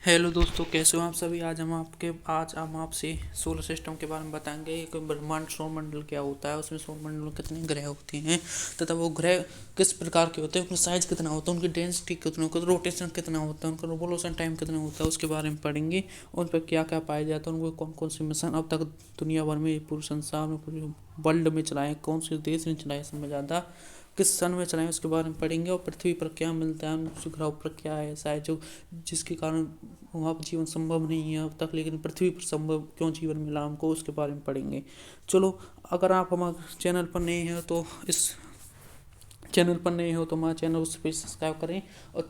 Hello दोस्तों, कैसे हो आप सभी। आज हम आपसे सोलर सिस्टम के बारे में बताएंगे। एक ब्रह्मांड सौरमंडल क्या होता है, उसमें सौरमंडल में कितने ग्रह होते हैं तथा वो ग्रह किस प्रकार के होते हैं, उनका साइज कितना होता है, उनकी डेंसिटी कितनी होती है, रोटेशन कितना होता है, उनका रिवोल्यूशन टाइम कितना होता है, उसके बारे में पढ़ेंगे। उन पर क्या क्या पाया जाता है, उनको कौन कौन से मिशन अब तक दुनिया भर में, पूरे संसार में, पूरे वर्ल्ड में चलाए, कौन से देश ने चलाए सबसे ज़्यादा, किस सन में चलाएं, उसके बारे में पढ़ेंगे। और पृथ्वी पर क्या मिलता है, उन ग्रहों पर क्या है ऐसा है जो जिसके कारण वहाँ पर जीवन संभव नहीं है अब तक, लेकिन पृथ्वी पर संभव क्यों जीवन मिला हमको, उसके बारे में पढ़ेंगे। चलो, अगर आप हमारे चैनल पर नए हैं तो हमारे चैनल उस पर सब्सक्राइब करें और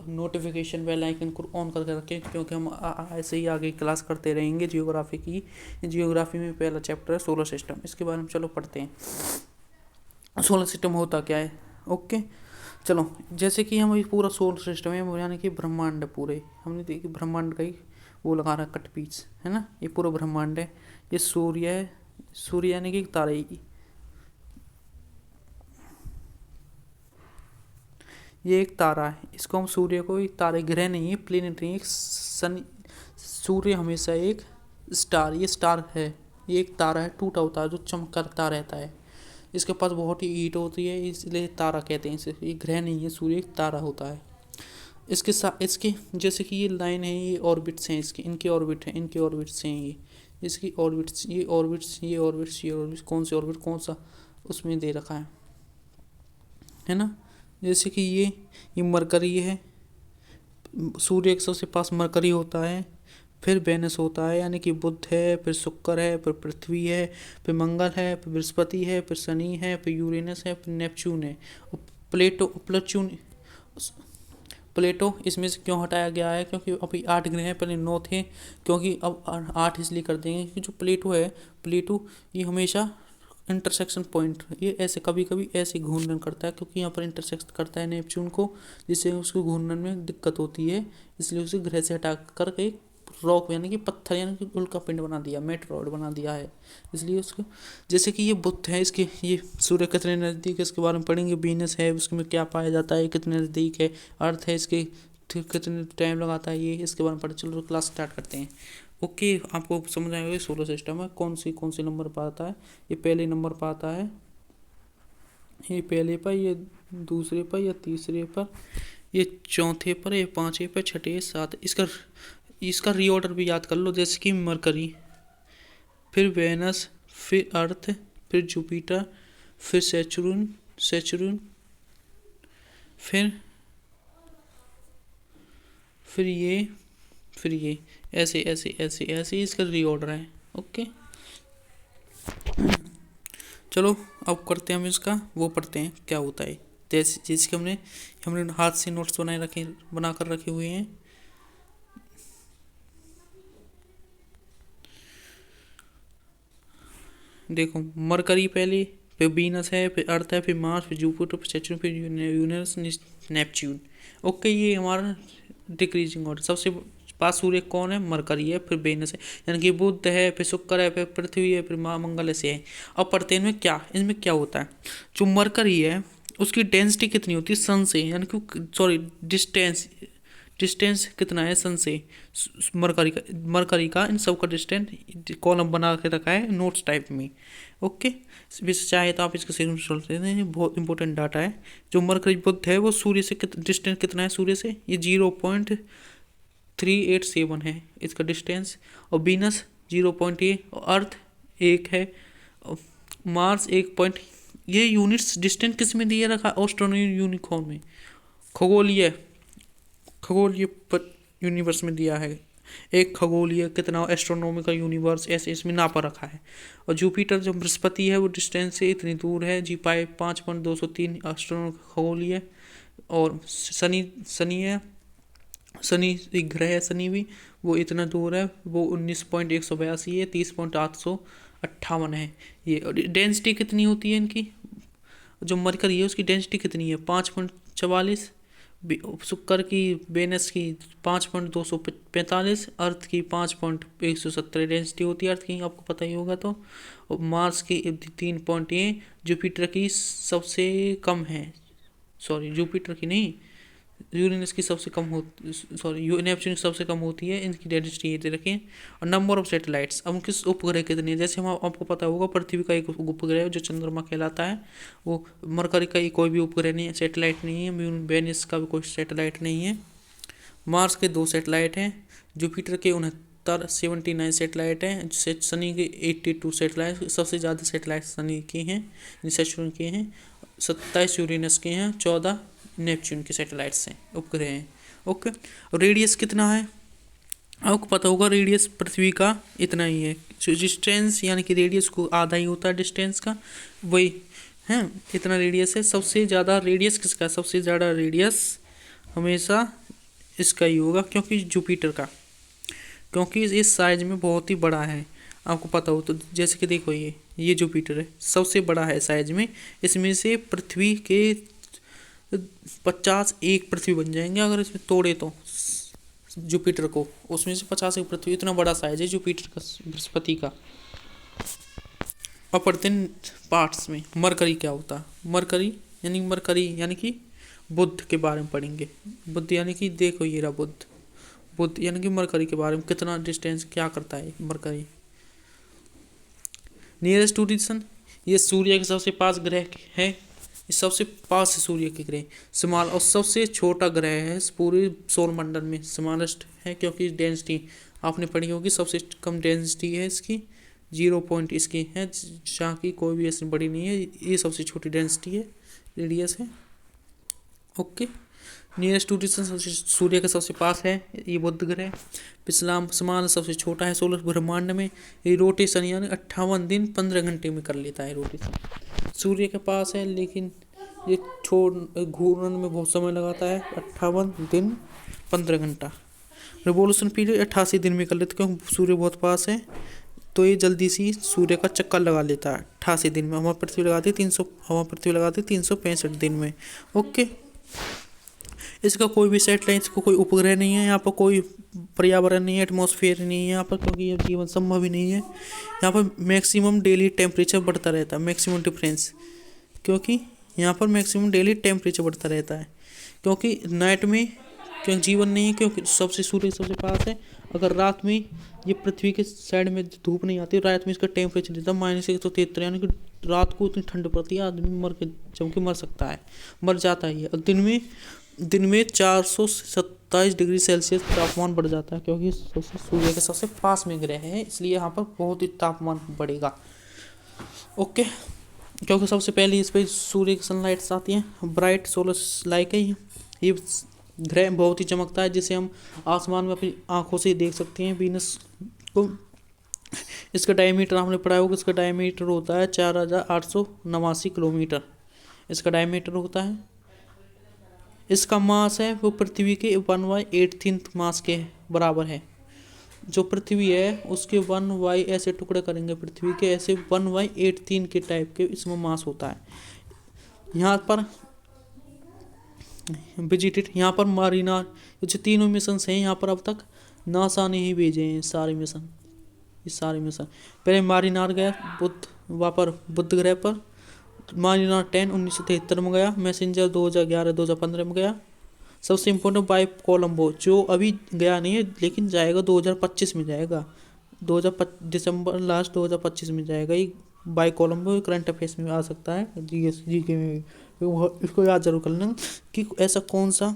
नोटिफिकेशन बेल आइकन को ऑन करके रखें, क्योंकि हम ऐसे ही आगे क्लास करते रहेंगे जियोग्राफी की। जियोग्राफी में पहला चैप्टर है सोलर सिस्टम, इसके बारे में चलो पढ़ते हैं। सोलर सिस्टम होता क्या है। ओके, चलो, जैसे कि हम पूरा सोलर सिस्टम है, यानी कि ब्रह्मांड पूरे, हमने देखी ब्रह्मांड का ही वो लगा रहा है कट पीस, है ना। ये पूरा ब्रह्मांड है। ये सूर्य है, सूर्य यानी कि तारे, ये एक तारा है। इसको हम सूर्य को, एक तारे, ग्रह नहीं है, प्लेनेट नहीं है, सन। सूर्य हमेशा एक स्टार, ये स्टार है, ये एक तारा है, टूटा होता है जो चमकता रहता है। इसके पास बहुत ही हीट होती है, इसलिए तारा कहते हैं इसे। ये ग्रह नहीं है, सूर्य एक तारा होता है। इसके साथ इसके जैसे कि ये लाइन है, ये ऑर्बिट्स हैं इसके, इनके ऑर्बिट हैं, इनके ऑर्बिट्स हैं ये, इसकी ऑर्बिट्स, ये ऑर्बिट्स, ये ऑर्बिट्स, ये ऑर्बिट्स, कौन से ऑर्बिट कौन सा उसमें दे रखा है ना। जैसे कि ये मरकरी है, सूर्य के सबसे पास मरकरी होता है, फिर वेनस होता है यानी कि बुध है, फिर शुक्र है, फिर पृथ्वी है, फिर मंगल है, फिर बृहस्पति है, फिर शनि है, फिर यूरेनस है, फिर नेपच्यून है। और प्लेटो इसमें से क्यों हटाया गया है, क्योंकि अभी 8 ग्रह हैं, पहले 9 थे, क्योंकि अब 8 इसलिए कर देंगे कि जो प्लेटो ये हमेशा इंटरसेक्शन पॉइंट, ये ऐसे कभी कभी ऐसे घूर्णन करता है, क्योंकि यहाँ पर इंटरसेक्ट करता है नेपच्यून को, जिससे उसको घूर्णन में दिक्कत होती है, इसलिए उसे ग्रह से हटा कर एक रॉक यानी कि पत्थर यानी कि उल्का पिंड बना दिया, मेटरॉइड बना दिया है, इसलिए उसको। जैसे कि ये बुध है, इसके ये सूर्य कितने नज़दीक है इसके बारे में पढ़ेंगे। वीनस है, उसमें क्या पाया जाता है, कितने नज़दीक है। अर्थ है, इसके कितने टाइम लगाता है, ये इसके बारे में पढ़े। चलो क्लास स्टार्ट करते हैं। ओके, आपको समझ आएगा सोलर सिस्टम है कौन सी नंबर पर आता है। ये पहले नंबर पर आता है, ये पहले पर, ये दूसरे पर, या तीसरे पर, ये चौथे पर, ये पाँचवें पर, छठे, सात। इसका रीऑर्डर भी याद कर लो, जैसे कि मरकरी, फिर वेनस, फिर अर्थ, फिर जुपिटर, फिर सेचुरन, फिर ये ऐसे ऐसे ऐसे ऐसे इसका रीऑर्डर है। ओके, चलो अब करते हैं, हम इसका वो पढ़ते हैं क्या होता है। जैसे जिसके हमने हाथ से नोट्स बना कर रखे हुए हैं। देखो, मरकरी पहले, फिर वीनस है, फिर अर्थ है, फिर मार्स, फिर जुपिटर, फिर सैटर्न, फिर यूरेनस, नेपच्यून। ओके, ये हमारा डिक्रीजिंग ऑर्डर। सबसे पास सूर्य कौन है, मरकरी है, फिर वेनस है, यानी कि बुध है, फिर शुक्र है, फिर पृथ्वी है, फिर मंगल ऐसे है। अब पढ़ते हैं इनमें क्या होता है। जो मरकरी है उसकी डेंसिटी कितनी होती है सन से, यानी कि सॉरी, डिस्टेंस कितना है सन से, मरकरी का इन सब का डिस्टेंस कॉलम बना के रखा है नोट्स टाइप में। ओके, चाहे तो आप इसका स्क्रीनशॉट ले लें, ये बहुत इंपॉर्टेंट डाटा है। जो मरकरी बुध है वो सूर्य से डिस्टेंस कितना है, सूर्य से ये 0.387 है इसका डिस्टेंस। और वीनस 0.8, और अर्थ 1 है, और मार्स 1 ये यूनिट्स डिस्टेंस किस में दिए रखा, एस्ट्रोनॉमी यूनिकॉर्न में, खगोलीय यूनिवर्स में दिया है। एक खगोलीय कितना एस्ट्रोनॉमिकल यूनिवर्स ऐसे इसमें नापा रखा है। और जुपिटर जो बृहस्पति है वो डिस्टेंस से इतनी दूर है, जी पाए 5.203 एस्ट्रोनॉमिकल खगोलीय। और शनि है, शनि एक ग्रह है, शनि भी वो इतना दूर है, वो 19.182 है, 30.858 है। ये डेंसिटी कितनी होती है इनकी, जो मरकरी है उसकी डेंसिटी कितनी है, 5.44, शुक्र की, वेनस की 5.245, अर्थ की 5.117 डेंसिटी होती है अर्थ की, आपको पता ही होगा। तो और मार्स की 3 जुपिटर की सबसे कम है, सॉरी जुपिटर की नहीं, यूरेनस की सबसे कम होती, सॉरी नेपच्यून की सबसे कम होती है। इनकी डेंसिटी ये दे रखें। और नंबर ऑफ सैटेलाइट्स, अब किस उपग्रह कितने हैं, जैसे हम आपको पता होगा पृथ्वी का एक उपग्रह है जो चंद्रमा कहलाता है, वो मरकरी का ही कोई भी उपग्रह नहीं है, सैटेलाइट नहीं है, वेनिस का भी कोई सैटेलाइट नहीं है। मार्स के 2 सैटेलाइट हैं, जुपिटर के 79 सैटेलाइट हैं, शनि के 82 सैटेलाइट, सबसे ज़्यादा सैटेलाइट शनि के हैं, सैटर्न के हैं, 27 यूरेनस के हैं, 14 नेपच्यून के सैटेलाइट्स हैं, उपग्रह हैं। ओके, रेडियस कितना है आपको पता होगा, रेडियस पृथ्वी का इतना ही है, डिस्टेंस यानी कि रेडियस को आधा ही होता है डिस्टेंस का, वही है, इतना रेडियस है। सबसे ज़्यादा रेडियस किसका, सबसे ज़्यादा रेडियस हमेशा इसका ही होगा, क्योंकि जुपिटर का, क्योंकि इस साइज में बहुत ही बड़ा है, आपको पता हो तो। जैसे कि देखो ये जुपिटर है, सबसे बड़ा है साइज में, इसमें से पृथ्वी के 50 एक पृथ्वी बन जाएंगे अगर इसमें तोड़े तो जुपिटर को, उसमें से 50 एक पृथ्वी, इतना बड़ा साइज है जुपिटर का, बृहस्पति का। और पढ़ते हैं पार्ट्स में मरकरी क्या होता है। मरकरी यानी कि बुध के बारे में पढ़ेंगे। बुध यानी कि देखो ये रहा बुध यानी कि मरकरी के बारे में, कितना डिस्टेंस क्या करता है मरकरी। नियरेस्ट टू द सन, ये सूर्य के सबसे पास ग्रह है, ये सबसे पास है सूर्य के ग्रह। स्मॉल और सबसे छोटा ग्रह है पूरे सौर मंडल में, स्मॉलेस्ट है, क्योंकि डेंसिटी आपने पढ़ी होगी, सबसे कम डेंसिटी है इसकी, 0 पॉइंट इसकी है, जहाँ की कोई भी ऐसी बड़ी नहीं है, ये सबसे छोटी डेंसिटी है, रेडियस है। ओके, नियरेस्ट टू द सन सूर्य के सबसे पास है ये बुध ग्रह। पिछला समान सबसे छोटा है सोलर ब्रह्मांड में, ये रोटेशन यानी 58 दिन 15 घंटे में कर लेता है रोटेशन, सूर्य के पास है, लेकिन ये घूर्णन में बहुत समय लगाता है, 58 दिन 15 घंटा। रिवोल्यूशन पीरियड 88 दिन में कर लेता है, क्योंकि सूर्य बहुत पास है, तो ये जल्दी सी सूर्य का चक्कर लगा लेता है 88 दिन में। हमारी पृथ्वी लगाती है 365 दिन में। ओके, इसका कोई भी सैटेलाइट को कोई उपग्रह नहीं है, यहाँ पर कोई पर्यावरण नहीं है, एटमॉस्फेयर नहीं है यहाँ पर, क्योंकि यह जीवन संभव ही नहीं है। यहाँ पर मैक्सिमम डेली टेम्परेचर बढ़ता रहता है, मैक्सिमम डिफरेंस, क्योंकि यहाँ पर मैक्सिमम डेली टेम्परेचर बढ़ता रहता है, क्योंकि नाइट में क्योंकि जीवन नहीं है, क्योंकि सूर्य सबसे पास है। अगर रात में ये पृथ्वी के साइड में धूप नहीं आती, रात में इसका टेम्परेचर रहता है -173, यानी कि रात को इतनी ठंड पड़ती है, आदमी जम के मर सकता है, मर जाता ही है। और दिन में 427 डिग्री सेल्सियस तापमान बढ़ जाता है, क्योंकि सूर्य के सबसे पास में ग्रह है, इसलिए यहाँ पर बहुत ही तापमान बढ़ेगा। ओके, क्योंकि सबसे पहले इस पर सूर्य की सनलाइट्स आती हैं, ब्राइट सोलर लाइट है ये ग्रह बहुत ही चमकता है, जिसे हम आसमान में अपनी आंखों से देख सकते हैं, वीनस को। इसका डायमीटर आपने पढ़ा होगा, इसका डायमीटर होता है 4889 किलोमीटर, इसका डायमीटर होता है। इसका मास है वो पृथ्वी के 1/18 मास के बराबर है। जो पृथ्वी है उसके 1/, ऐसे टुकड़े करेंगे पृथ्वी के, ऐसे 1/18 के टाइप के इसमें मास होता है। यहाँ पर विजिटेड, यहाँ पर मारीना, जो तीनों मिशन हैं यहाँ पर अब तक नासा ने ही भेजे हैं सारे मिशन, ये सारे मिशन। पहले मारीनार गया वहाँ पर बुध ग्रह पर, मारीनार 10 1973 में गया, मैसेंजर 2011 2015 में गया। सबसे इम्पोर्टेंट बाई कोलंबो, जो अभी गया नहीं है लेकिन जाएगा 2025 में जाएगा, दिसंबर लास्ट 2025 में जाएगा। ये बाई कोलंबो करंट अफेयर्स में आ सकता है, जीके में भी, इसको याद जरूर कर लेना कि ऐसा कौन सा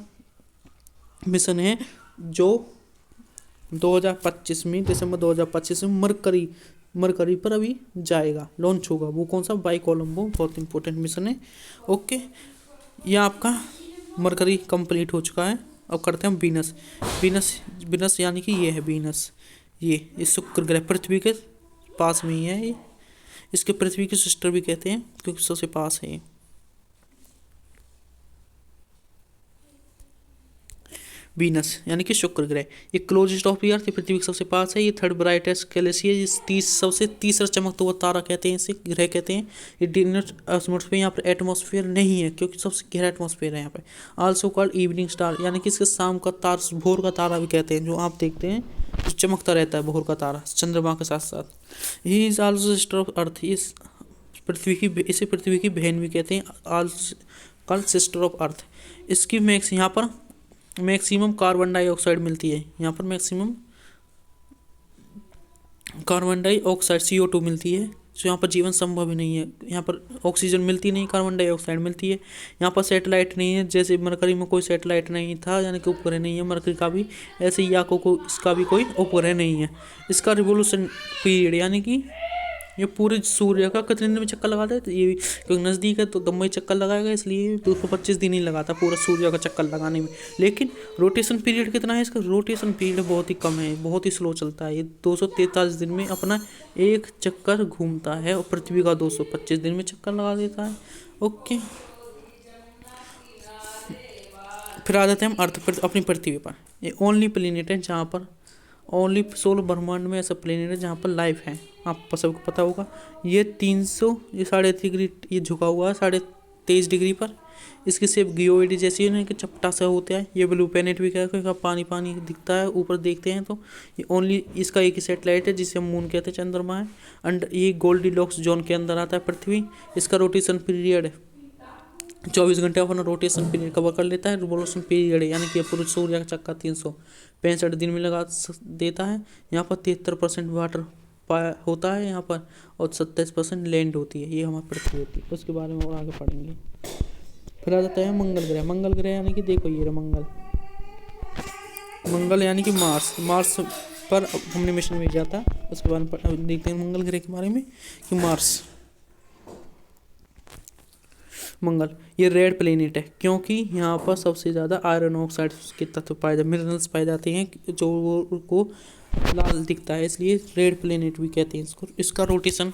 मिशन है जो 2025 में, दिसंबर 2025 में मरकरी पर अभी जाएगा, लॉन्च होगा, वो कौन सा, बाई कोलंबो, बहुत इंपॉर्टेंट मिशन है। ओके, ये आपका मरकरी कंप्लीट हो चुका है। अब करते हैं वीनस यानी कि ये है वीनस, ये शुक्र ग्रह पृथ्वी के पास में ही है, ये इसके पृथ्वी के सिस्टर भी कहते हैं, क्योंकि सबसे पास है ये। वीनस यानी कि शुक्र ग्रह, ये क्लोजेस्ट ऑफ ईर्थ, पृथ्वी के सबसे पास है। ये थर्ड ब्राइटेस्ट गैलेक्सी है, सबसे तीसरा चमकता हुआ तारा कहते हैं, इसे ग्रह कहते हैं। ये डिनर एटमॉस्फेयर, यहाँ पर एटमॉस्फेयर नहीं है, क्योंकि सबसे गहरा एटमॉस्फेयर है यहाँ पे। आल्सो कॉल्ड इवनिंग स्टार, यानी कि इसके शाम का तारा, भोर का तारा भी कहते हैं, जो आप देखते हैं जो चमकता रहता है भोर का तारा चंद्रमा के साथ साथ। He is also sister of earth, इसे पृथ्वी की बहन भी कहते हैं, कॉल्ड सिस्टर ऑफ अर्थ। इसकी मैक्स यहाँ पर मैक्सिमम कार्बन डाइऑक्साइड मिलती है, यहाँ पर मैक्सिमम कार्बन डाइऑक्साइड CO2 मिलती है, तो यहाँ पर जीवन संभव ही नहीं है। यहाँ पर ऑक्सीजन मिलती नहीं, कार्बन डाइऑक्साइड मिलती है। यहाँ पर सैटेलाइट नहीं है, जैसे मरकरी में कोई सैटेलाइट नहीं था, यानी कि उपग्रह नहीं है मरकरी का भी, ऐसे ही याको को इसका भी कोई उपग्रह नहीं है। इसका रिवोल्यूशन पीरियड यानी कि ये पूरे सूर्य का कितने दिन में चक्कर लगाता है, तो ये क्योंकि नज़दीक है तो दम्बई चक्कर लगाएगा, इसलिए 225 दिन ही लगाता पूरा सूर्य का चक्कर लगाने में। लेकिन रोटेशन पीरियड कितना है इसका? रोटेशन पीरियड बहुत ही कम है, बहुत ही स्लो चलता है। ये 243 दिन में अपना एक चक्कर घूमता है और पृथ्वी का 225 दिन में चक्कर लगा देता है। ओके, फिर आ जाते हैं हम अर्थ पर, अपनी पृथ्वी पर। ये ओनली प्लेनेट है जहाँ पर, ओनली सोलर ब्रह्मांड में ऐसा प्लेनेट है जहाँ पर लाइफ है। आपको सबको पता होगा ये 300 ये 3.5 डिग्री ये झुका हुआ है 23.5 डिग्री पर। इसकी शेप गियोइड जैसी है कि चपटा सा होता है। ये ब्लू प्लेनेट भी क्या है, पानी पानी दिखता है ऊपर देखते हैं तो। ये ओनली इसका एक ही सैटेलाइट है जिसे हम मून कहते हैं, चंद्रमा है। एंड ये गोल्डीलॉक्स जोन के अंदर आता है पृथ्वी। इसका रोटेशन पीरियड 24 घंटे अपना रोटेशन पीरियड कवर कर लेता है। रिवोल्यूशन पीरियड यानी कि पूरे सूर्य का चक्कर 365 दिन में लगा देता है। यहाँ पर 73% वाटर होता है यहाँ पर, और 27% लैंड होती है। ये हमारी पृथ्वी होती है, उसके बारे में और आगे पढ़ेंगे। फिर आ जाता है मंगल ग्रह। मंगल ग्रह यानी कि देखो ये मंगल, मंगल यानी कि मार्स। मार्स पर हमने मिशन भेजा था, उसके बारे में देखते हैं मंगल ग्रह के बारे में कि मार्स, मंगल ये रेड प्लेनेट है क्योंकि यहाँ पर सबसे ज़्यादा आयरन ऑक्साइड के तत्व पाए जाते, मिनरल्स पाए जाते हैं जो को लाल दिखता है, इसलिए रेड प्लेनेट भी कहते हैं इसको। इसका रोटेशन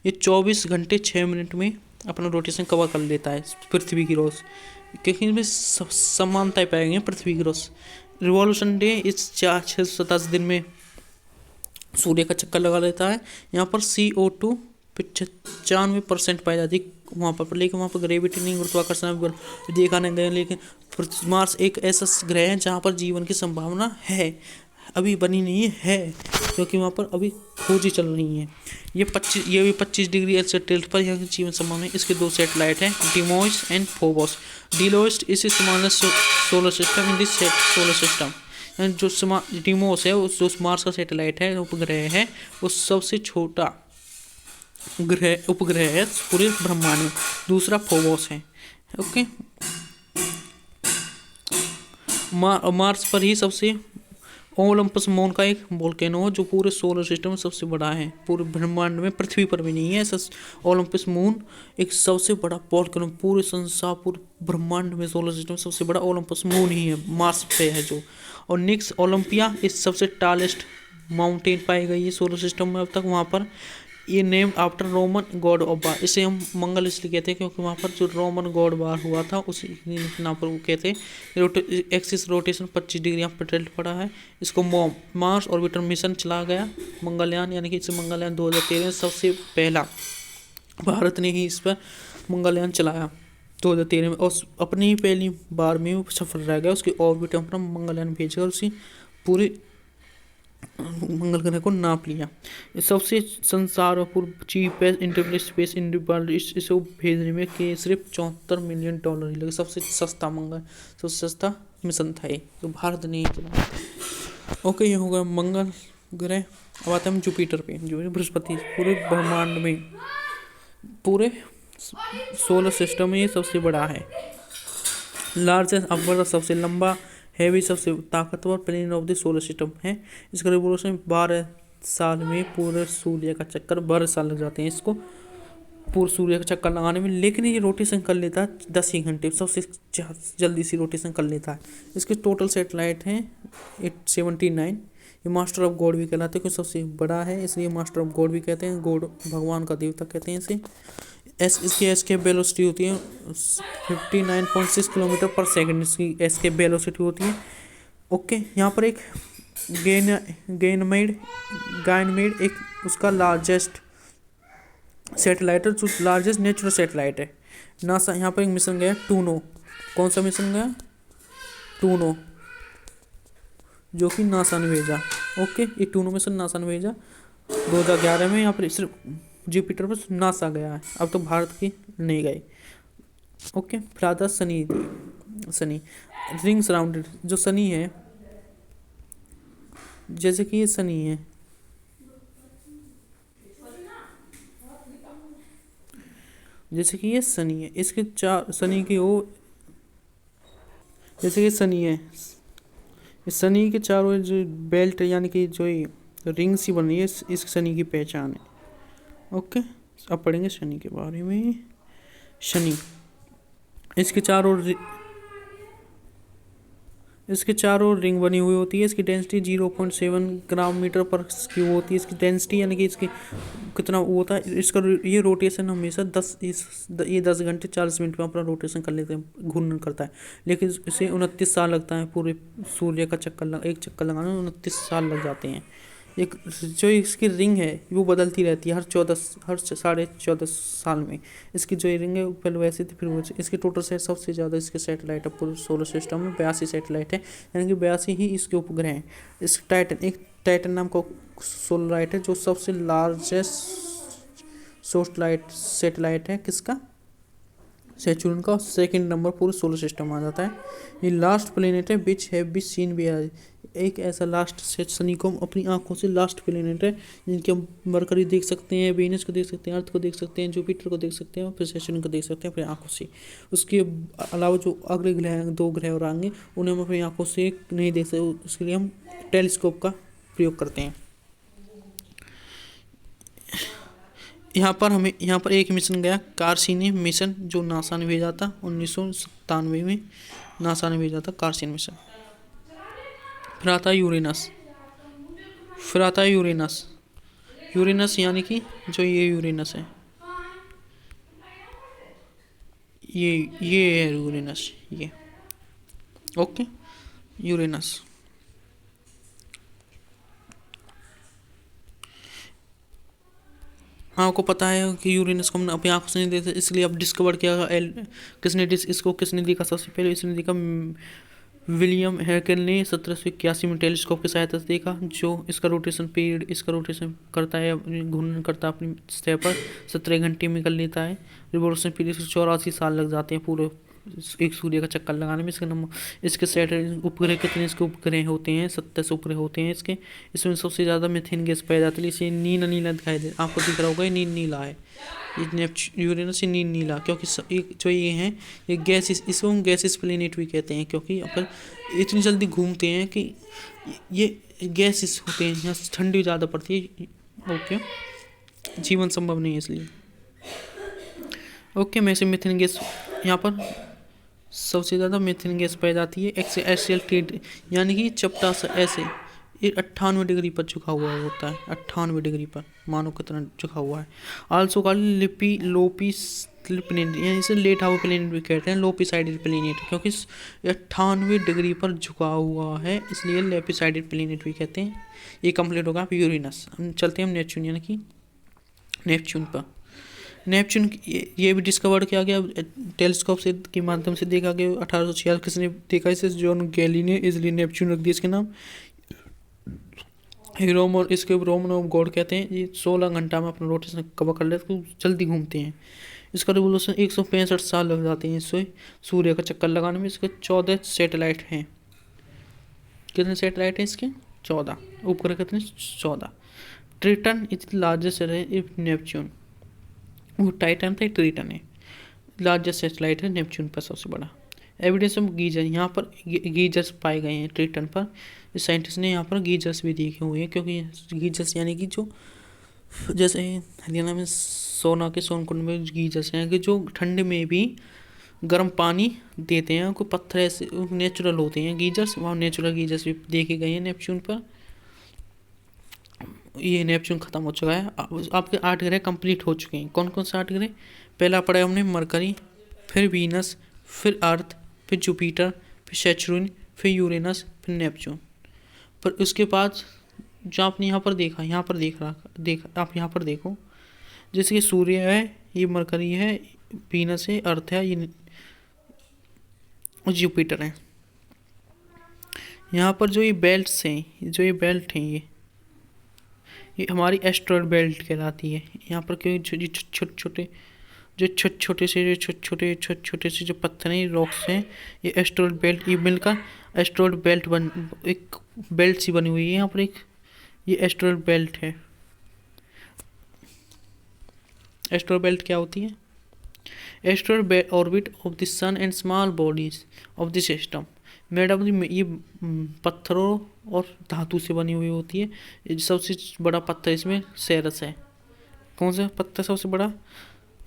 ये 24 घंटे 6 मिनट में अपना रोटेशन कवर कर लेता है पृथ्वी की रोज, क्योंकि इनमें समानताएं पाई गई हैं पृथ्वी की रोज। रिवॉल्यूशन डे इस 4-6-27 दिन में सूर्य का चक्कर लगा लेता है। यहाँ पर CO2 95% पाई जाती है वहाँ पर, लेकिन वहाँ पर ग्रेविटी नहीं, गुरुत्वाकर्षण देखा नहीं गया। लेकिन मार्स एक ऐसा ग्रह है जहाँ पर जीवन की संभावना है, अभी बनी नहीं है क्योंकि वहाँ पर अभी खोज ही चल रही है। ये भी 25 डिग्री टिल्ट पर यहाँ की जीवन संभावना है। इसके 2 सैटेलाइट हैं, Deimos and Phobos. Deimos is smallest solar system in this solar system. जो डिमोस है जो मार्स का सैटेलाइट है, उपग्रह है, वो सबसे छोटा उपग्रह है पूरे ब्रह्मांड में। दूसरा फोबोस है। ओके, मार्स पर ही सबसे ओलंपस मून का एक वोल्केनो है जो पूरे सोलर सिस्टम में सबसे बड़ा है, पूरे ब्रह्मांड में। पृथ्वी पर भी नहीं है ऐसा ओलंपस मून, एक सबसे बड़ा वोल्केनो पूरे संसार पूरे ब्रह्मांड में सोलर सिस्टम में सबसे बड़ा ओलंपस मून ही है, मार्स पे है जो। और निक्स ओलंपिया इस सबसे टालेस्ट माउंटेन पाई गई है सोलर सिस्टम में अब तक। वहाँ पर ये name after Roman God of war, इसे हम मंगल इसलिए कहते हैं क्योंकि वहाँ पर जो रोमन गॉड वार हुआ था उसी नाम पर वो कहते हैं। एक्सिस रोटेशन 25 डिग्री यहाँ पर टिल्ट पड़ा है। इसको मार्स ऑर्बिटर मिशन चला गया, मंगलयान, यानी कि इसे मंगलयान 2013 सबसे पहला भारत ने ही इस पर मंगलयान चलाया 2013 में, और अपनी ही पहली बार में वो सफल रह गया। उसकी ऑर्बिटर पर मंगलयान भेजकर उसी पूरे मंगल ग्रह को नाप लिया। सबसे संसार और cheapest international space in world, इसे भेजने में के सिर्फ $74 मिलियन ही लगे। सबसे सस्ता मंगल, सबसे सस्ता मिशन था ये, तो भारत ने ही चलाया। ओके, ये हो गया मंगल ग्रह। अब आते हैं हम जुपिटर पे, जो बृहस्पति पूरे ब्रह्मांड में पूरे सोलर सिस्टम में ये सबसे बड़ा है। लार्जेस्ट अपवर्ड, सबसे लंबा, हैवी, सबसे ताकतवर planet of the solar system है। इसका रिवोल्यूशन 12 साल में पूरे सूर्य का चक्कर 12 साल लग जाते हैं इसको पूरे सूर्य का चक्कर लगाने में, लेकिन ये रोटेशन कर लेता है 10 ही घंटे, सबसे जल्दी सी रोटेशन कर लेता है। इसके टोटल सैटेलाइट हैं 879। ये मास्टर ऑफ गॉड भी कहलाते हैं क्योंकि सबसे बड़ा है, इसलिए मास्टर ऑफ गॉड भी कहते हैं, गॉड भगवान का देवता कहते हैं इसे। इसकी एस्केप वेलोसिटी होती है 59.6 किलोमीटर पर सेकंड, इसकी एस्केप वेलोसिटी होती है। ओके, यहाँ पर एक गायनमेड एक उसका लार्जेस्ट सैटेलाइट है, जो लार्जेस्ट नेचुरल सैटेलाइट है। नासा यहाँ पर एक मिशन गया टूनो। कौन सा मिशन गया? टूनो, जो कि नासा ने भेजा। ओके, ये टूनो मिशन नासा ने भेजा 2011 में। यहाँ पर सिर्फ जुपिटर पर नासा गया है, अब तो भारत की नहीं गई। ओके, फिर आता शनि शनि। रिंग्स सराउंडेड, जो शनि है, जैसे कि ये शनि है, जैसे कि ये शनि है, इसके चार शनि की ओर, जैसे कि शनि है, इस शनि के चारों ओर जो बेल्ट यानी कि जो रिंग सी बन रही है, इस शनि की पहचान है। ओके, अब पढ़ेंगे शनि के बारे में। शनि, इसके चारों ओर इसके चारों ओर रिंग बनी हुई होती है। इसकी डेंसिटी 0.7 ग्राम मीटर पर क्यूब होती है। इसकी डेंसिटी यानी कि इसकी कितना वो होता है, इसका ये रोटेशन हमेशा 10 घंटे 40 मिनट में अपना रोटेशन कर लेते हैं, घूर्णन करता है। लेकिन इसे 29 साल लगता है पूरे सूर्य का एक चक्कर लगाने में 29 साल लग जाते हैं। एक जो इसकी रिंग है वो बदलती रहती है हर 14.5 साल में। इसकी जो रिंग है पहले वैसी थी, फिर इसकी टोटल सेट सबसे ज़्यादा इसके सैटेलाइट है पूरे सोलर सिस्टम में, 82 सैटेलाइट है, यानी कि 82 ही इसके उपग्रह हैं। इस टाइटन नाम का सैटेलाइट है जो सबसे लार्जेस्ट सैटेलाइट है। किसका? सैटर्न का। सेकंड नंबर पूरे सोलर सिस्टम आ जाता है। ये लास्ट प्लेनेट है which have been seen by, एक ऐसा लास्ट शनि को हम अपनी आंखों से लास्ट प्लेनेट है जिनके हम मरकरी देख सकते हैं, वेनस को देख सकते हैं, अर्थ को देख सकते हैं, जुपिटर को देख सकते हैं, और फिर सैटर्न को देख सकते हैं अपनी आंखों से। उसके अलावा जो अगले ग्रह 2 ग्रह और आएंगे उन्हें हम अपनी आंखों से नहीं देख सकते, उसके लिए हम टेलीस्कोप का प्रयोग करते हैं। यहाँ पर एक मिशन गया, कार्सिनी मिशन, जो नासा ने भेजा था 1997 में, नासा ने भेजा था कार्सिनी मिशन। फिर आता है यूरेनस यानी कि जो ये यूरेनस है, ये है यूरेनस, ये। Okay, Uranus. हाँ, आपको पता है कि यूरेनस को हम अपनी आंखों से नहीं देखते, इसलिए अब डिस्कवर किया। इसको किसने देखा सबसे पहले? इसने देखा विलियम हेरकेल ने 1781 में टेलीस्कोप की सहायता से देखा, जो इसका रोटेशन पीरियड, इसका रोटेशन करता है, घूर्णन करता है अपनी सतह पर, 17 घंटे में कर लेता है। रिवोल्यूशन पीरियड 84 साल लग जाते हैं पूरे एक सूर्य का चक्कर लगाने में। इसके सैटेलाइट उपग्रह कितने इसके उपग्रह होते हैं? 27 उपग्रह होते हैं इसके। इसमें सबसे ज़्यादा मीथेन गैस पैदा होती है, इसे नीला नीला दिखाई दे, आपको दिख रहा होगा ये नीला है, ये यूरेनस से नीला, क्योंकि जो ये हैं ये गैस, इसको हम गैसेस प्लेनेट भी कहते हैं, क्योंकि अपन इतनी जल्दी घूमते हैं कि ये गैसेस होते हैं, यहाँ ठंडी ज़्यादा पड़ती है। ओके, जीवन संभव नहीं है इसलिए। ओके, में से मीथेन गैस यहाँ पर सबसे ज़्यादा मीथेन गैस पैदा आती है एक्सियल टेड, यानी कि चपटा सा ऐसे, ये 98 डिग्री पर झुका हुआ होता है, 98 डिग्री पर, मानो कितना झुका हुआ है। आल्सो कॉल्ड लोपी प्लेनेट, यानी इसे लेट हाउ प्लेनेट भी कहते हैं, लोपीसाइडेड प्लेनेट, क्योंकि 98 डिग्री पर झुका हुआ है, इसलिए लेपीसाइडेड प्लेनेट भी कहते हैं। ये कंप्लीट होगा यूरेनस। हम चलते हैं नेपच्यून, यानी कि नेपच्यून पर। नेपच्यून ये भी डिस्कवर किया गया टेलीस्कोप से के माध्यम से देखा गया 1846। किसने देखा इसे? जॉन गैली ने, इसलिए नेपच्यून रख दिया इसके नाम। इसके रोमन ऑफ गॉड कहते हैं। ये 16 घंटा में अपना रोटेशन कवर कर लेते हैं, जल्दी घूमते हैं। इसका रिवोल्यूशन 165 साल लग जाते हैं इससे सूर्य का चक्कर लगाने में। इसके 14 सैटेलाइट हैं। कितने सैटेलाइट हैं इसके? 14। उपग्रह कितने? 14। Triton is largest if Neptune, वो टाइटन था, ट्रिटन है लार्जेस्ट सैटेलाइट है नेपच्यून पर सबसे बड़ा। एविडेंस ऑफ गीजर, यहाँ पर गीजर्स पाए गए हैं ट्रिटन पर। इस साइंटिस्ट ने यहाँ पर गीजर्स भी देखे हुए हैं, क्योंकि गीजर्स यानी कि जो जैसे हरियाणा में सोनकुंड में गीजर्स हैं कि जो ठंड में भी गर्म पानी देते हैं, कोई पत्थर ऐसे नेचुरल होते हैं गीजर्स, वहाँ नेचुरल गीजर्स भी देखे गए हैं नेपच्यून पर। ये नेपच्यून खत्म हो चुका है। आपके 8 ग्रह कंप्लीट हो चुके हैं। कौन कौन से 8 ग्रह? पहला पढ़ा हमने मरकरी, फिर वीनस, फिर अर्थ, फिर जुपिटर, फिर सैटर्न, फिर यूरेनस, फिर नेपच्यून। पर उसके बाद जो आपने यहाँ पर देखा, आप यहाँ पर देखो, जैसे कि सूर्य है, ये मरकरी है, वीनस है, अर्थ है, ये जुपिटर है। यहाँ पर जो ये बेल्ट्स हैं, ये हमारी एस्ट्रॉयड बेल्ट कहलाती है। यहाँ पर क्यों छोटे छोटे जो छोटे छोटे से जो पत्थर हैं, रॉक्स हैं, ये एस्ट्रोइड बेल्ट, ये मिलकर एस्ट्रोइड बेल्ट एक बेल्ट सी बनी हुई है यहाँ पर एक, ये एस्ट्रोइड बेल्ट है। एस्ट्रोइड बेल्ट क्या होती है? Asteroid orbit of the sun and small bodies of the system made of ये पत्थरों और धातु से बनी हुई होती है। ये सबसे बड़ा पत्थर इसमें सेरस है। कौन सा पत्थर सबसे बड़ा?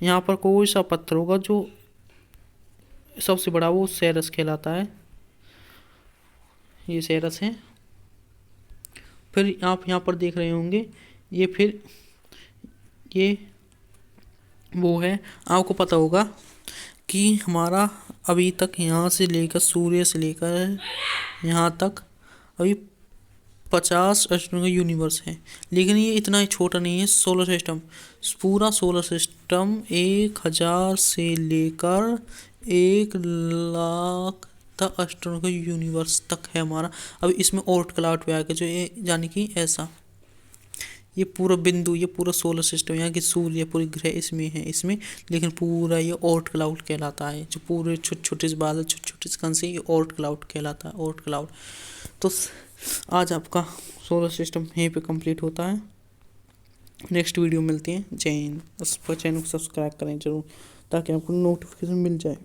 यहाँ पर कोई सा पत्थर होगा जो सबसे बड़ा, वो सेरस कहलाता है। ये सेरस है। फिर आप यहाँ पर देख रहे होंगे, ये फिर ये वो है, आपको पता होगा कि हमारा अभी तक यहाँ से लेकर सूर्य से लेकर यहाँ तक अभी 50 एस्ट्रोनॉमिकल यूनिवर्स है, लेकिन ये इतना ही छोटा नहीं है। सोलर सिस्टम, पूरा सोलर सिस्टम 1000 से लेकर 1,00,000 तक एस्ट्रोनॉमिकल यूनिवर्स तक है हमारा। अभी इसमें ओर्ट क्लाउड पे आके जो ये यानी कि ऐसा ये पूरा बिंदु, ये पूरा सोलर सिस्टम, यहाँ की सूर्य पूरी ग्रह इसमें है इसमें, लेकिन पूरा ये ओर्ट क्लाउड कहलाता है। जो पूरे छोटे छोटे से बादल, छोटे छोटे से कण से, ये ओर्ट क्लाउड कहलाता है, ओर्ट क्लाउड। तो आज आपका सोलर सिस्टम यहीं पे कंप्लीट होता है। नेक्स्ट वीडियो मिलती है। जय हिंद। उस पर चैनल को सब्सक्राइब करें जरूर, ताकि आपको नोटिफिकेशन मिल जाए।